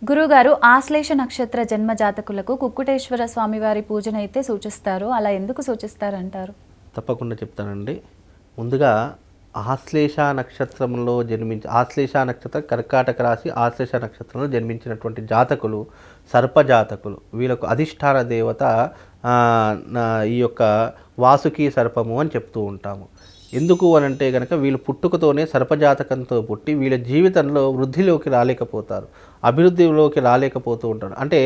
గురుగారు ఆశ్లేష నక్షత్ర జన్మ జాతకులకు కుక్కుటేశ్వర స్వామివారి పూజనైతే సూచిస్తారు. అలా ఎందుకు సూచిస్తారంటారు? తప్పకుండా చెప్తానండి. ముందుగా ఆశ్లేష నక్షత్రంలో ఆశ్లేష నక్షత్రం కర్కాటక రాశి ఆశ్లేష నక్షత్రంలో జన్మించినటువంటి జాతకులు సర్పజాతకులు. వీళ్ళకు అధిష్టాన దేవత ఈ యొక్క వాసుకి సర్పము అని చెప్తూ ఉంటాము. ఎందుకు అని అంటే కనుక వీళ్ళు పుట్టుకతోనే సర్పజాతకంతో పుట్టి వీళ్ళ జీవితంలో వృద్ధిలోకి రాలేకపోతారు, అభివృద్ధిలోకి రాలేకపోతూ ఉంటారు. అంటే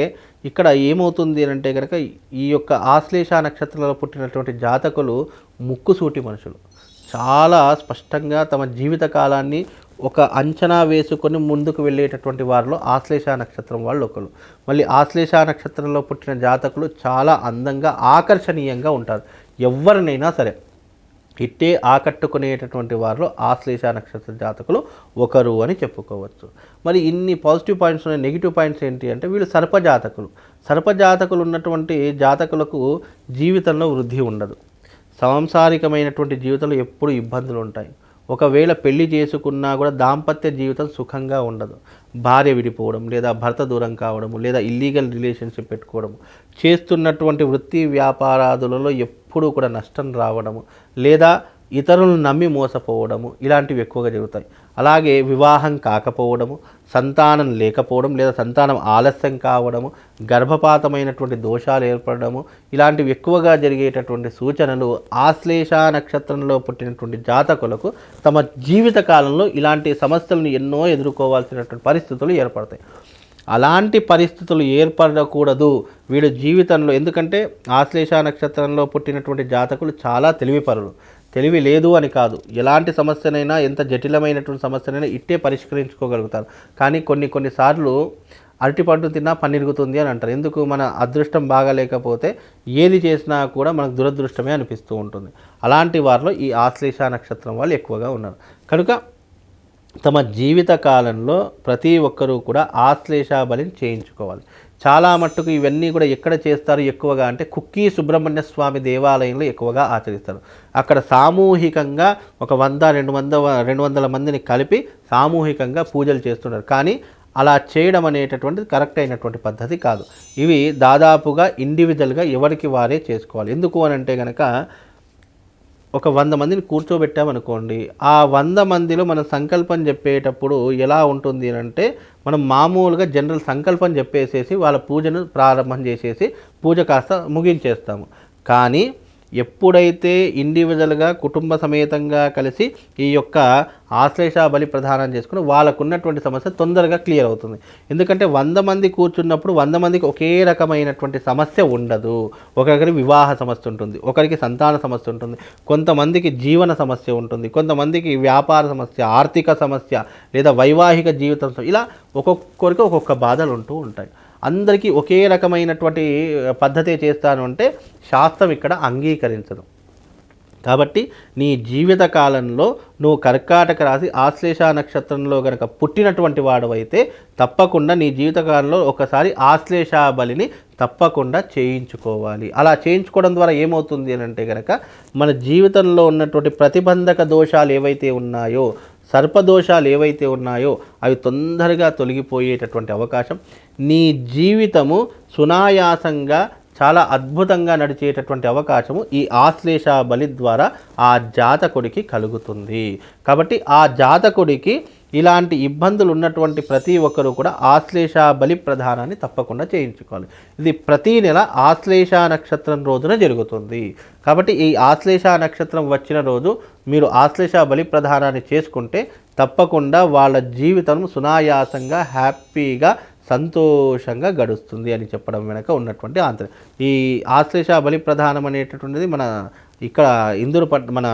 ఇక్కడ ఏమవుతుంది అని అంటే కనుక ఈ యొక్క ఆశ్లేష నక్షత్రంలో పుట్టినటువంటి జాతకులు ముక్కుసూటి మనుషులు. చాలా స్పష్టంగా తమ జీవిత కాలాన్ని ఒక అంచనా వేసుకొని ముందుకు వెళ్ళేటటువంటి వారిలో ఆశ్లేష నక్షత్రం వాళ్ళు ఒకరు. మళ్ళీ ఆశ్లేష నక్షత్రంలో పుట్టిన జాతకులు చాలా అందంగా ఆకర్షణీయంగా ఉంటారు. ఎవరినైనా సరే ఇట్టే ఆకట్టుకునేటటువంటి వారిలో ఆశ్లేష నక్షత్ర జాతకులు ఒకరు అని చెప్పుకోవచ్చు. మరి ఇన్ని పాజిటివ్ పాయింట్స్ ఉన్నాయి. నెగిటివ్ పాయింట్స్ ఏంటి అంటే వీళ్ళు సర్పజాతకులు ఉన్నటువంటి జాతకులకు జీవితంలో వృద్ధి ఉండదు. సాంసారికమైనటువంటి జీవితంలో ఎప్పుడు ఇబ్బందులు ఉంటాయి. ఒకవేళ పెళ్లి చేసుకున్నా కూడా దాంపత్య జీవితం సుఖంగా ఉండదు. భార్య విడిపోవడం, లేదా భర్త దూరం కావడము, లేదా ఇల్లీగల్ రిలేషన్షిప్ పెట్టుకోవడము, చేస్తున్నటువంటి వృత్తి వ్యాపారాదులలో ఎప్పుడూ కూడా నష్టం రావడము, లేదా ఇతరులను నమ్మి మోసపోవడము, ఇలాంటివి ఎక్కువగా జరుగుతాయి. అలాగే వివాహం కాకపోవడము, సంతానం లేకపోవడం, లేదా సంతానం ఆలస్యం కావడము, గర్భపాతమైనటువంటి దోషాలు ఏర్పడము, ఇలాంటివి ఎక్కువగా జరిగేటటువంటి సూచనలు ఆశ్లేష నక్షత్రంలో పుట్టినటువంటి జాతకులకు తమ జీవిత కాలంలో ఇలాంటి సమస్యలను ఎన్నో ఎదుర్కోవాల్సినటువంటి పరిస్థితులు ఏర్పడతాయి. అలాంటి పరిస్థితులు ఏర్పడకూడదు వీడు జీవితంలో. ఎందుకంటే ఆశ్లేష నక్షత్రంలో పుట్టినటువంటి జాతకులు చాలా తెలివిపరులు. తెలివి లేదు అని కాదు, ఎలాంటి సమస్యనైనా, ఎంత జటిలమైనటువంటి సమస్యనైనా ఇట్టే పరిష్కరించుకోగలుగుతారు. కానీ కొన్నిసార్లు అరటిపండు తిన్నా పన్నిరుగుతుంది అని అంటారు. ఎందుకు? మన అదృష్టం బాగాలేకపోతే ఏది చేసినా కూడా మనకు దురదృష్టమే అనిపిస్తూ ఉంటుంది. అలాంటి వారిలో ఈ ఆశ్లేష నక్షత్రం వాళ్ళు ఎక్కువగా ఉన్నారు. కనుక తమ జీవిత కాలంలో ప్రతి ఒక్కరూ కూడా ఆశ్లేష బలిని చేయించుకోవాలి. చాలా మట్టుకు ఇవన్నీ కూడా ఎక్కడ చేస్తారు ఎక్కువగా అంటే కుక్కీ సుబ్రహ్మణ్య స్వామి దేవాలయంలో ఎక్కువగా ఆచరిస్తారు. అక్కడ సామూహికంగా ఒక 100-200 మందిని కలిపి సామూహికంగా పూజలు చేస్తున్నారు. కానీ అలా చేయడం అనేటటువంటిది కరెక్ట్ అయినటువంటి పద్ధతి కాదు. ఇవి దాదాపుగా ఇండివిజువల్గా ఎవరికి వారే చేసుకోవాలి. ఎందుకు అని అంటే కనుక ఒక 100 మందిని కూర్చోబెట్టామనుకోండి, ఆ 100 మందిలో మనం సంకల్పం చెప్పేటప్పుడు ఎలా ఉంటుంది అంటే మనం మామూలుగా జనరల్ సంకల్పం చెప్పేసేసి వాళ్ళ పూజను ప్రారంభం చేసేసి పూజ కాస్త ముగించేస్తాము. కానీ ఎప్పుడైతే ఇండివిజువల్గా కుటుంబ సమేతంగా కలిసి ఈ యొక్క ఆశ్లేష బలి ప్రదానం చేసుకుని వాళ్ళకున్నటువంటి సమస్య తొందరగా క్లియర్ అవుతుంది. ఎందుకంటే 100 మంది కూర్చున్నప్పుడు 100 మందికి ఒకే రకమైనటువంటి సమస్య ఉండదు. ఒకరికి వివాహ సమస్య ఉంటుంది, ఒకరికి సంతాన సమస్య ఉంటుంది, కొంతమందికి జీవన సమస్య ఉంటుంది, కొంతమందికి వ్యాపార సమస్య, ఆర్థిక సమస్య, లేదా వైవాహిక జీవితం, ఇలా ఒక్కొక్కరికి ఒక్కొక్క బాధలు ఉంటూ ఉంటాయి. అందరికీ ఒకే రకమైనటువంటి పద్ధతే చేస్తాను అంటే శాస్త్రం ఇక్కడ అంగీకరించదు. కాబట్టి నీ జీవిత కాలంలో నువ్వు కర్కాటక రాశి ఆశ్లేష నక్షత్రంలో కనుక పుట్టినటువంటి వాడవైతే తప్పకుండా నీ జీవితకాలంలో ఒకసారి ఆశ్లేష బలిని తప్పకుండా చేయించుకోవాలి. అలా చేయించుకోవడం ద్వారా ఏమవుతుంది అని అంటే కనుక మన జీవితంలో ఉన్నటువంటి ప్రతిబంధక దోషాలు ఏవైతే ఉన్నాయో, సర్పదోషాలు ఏవైతే ఉన్నాయో అవి తొందరగా తొలగిపోయేటటువంటి అవకాశం, నీ జీవితము సునాయాసంగా చాలా అద్భుతంగా నడిచేటటువంటి అవకాశము ఈ ఆశ్లేష బలి ద్వారా ఆ జాతకుడికి కలుగుతుంది. కాబట్టి ఆ జాతకుడికి ఇలాంటి ఇబ్బందులు ఉన్నటువంటి ప్రతి ఒక్కరూ కూడా ఆశ్లేష బలి ప్రదానాన్ని తప్పకుండా చేయించుకోవాలి. ఇది ప్రతీ నెల ఆశ్లేష నక్షత్రం రోజున జరుగుతుంది. కాబట్టి ఈ ఆశ్లేష నక్షత్రం వచ్చిన రోజు మీరు ఆశ్లేష బలి ప్రదానాన్ని చేసుకుంటే తప్పకుండా వాళ్ళ జీవితం సునాయాసంగా హ్యాపీగా సంతోషంగా గడుస్తుంది అని చెప్పడం వెనక ఉన్నటువంటి ఆంతర్యం. ఈ ఆశ్లేష బలి ప్రదానం అనేటటువంటిది మన ఇక్కడ మన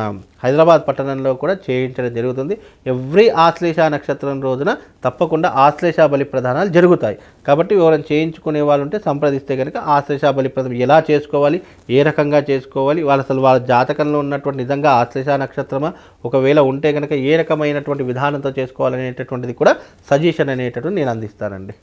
హైదరాబాద్ పట్టణంలో కూడా చేయించడం జరుగుతుంది. ఎవ్రీ ఆశ్లేష నక్షత్రం రోజున తప్పకుండా ఆశ్లేష బలి ప్రదానాలు జరుగుతాయి. కాబట్టి ఎవరైనా చేయించుకునే వాళ్ళు ఉంటే సంప్రదిస్తే కనుక ఆశ్లేష బలి ప్రదానం ఎలా చేసుకోవాలి, ఏ రకంగా చేసుకోవాలి, వాళ్ళ జాతకంలో ఉన్నటువంటి నిజంగా ఆశ్లేష నక్షత్రమా, ఒకవేళ ఉంటే కనుక ఏ రకమైనటువంటి విధానంతో చేసుకోవాలనేటటువంటిది కూడా సజెషన్ అనేటటువంటి నేను అందిస్తానండి.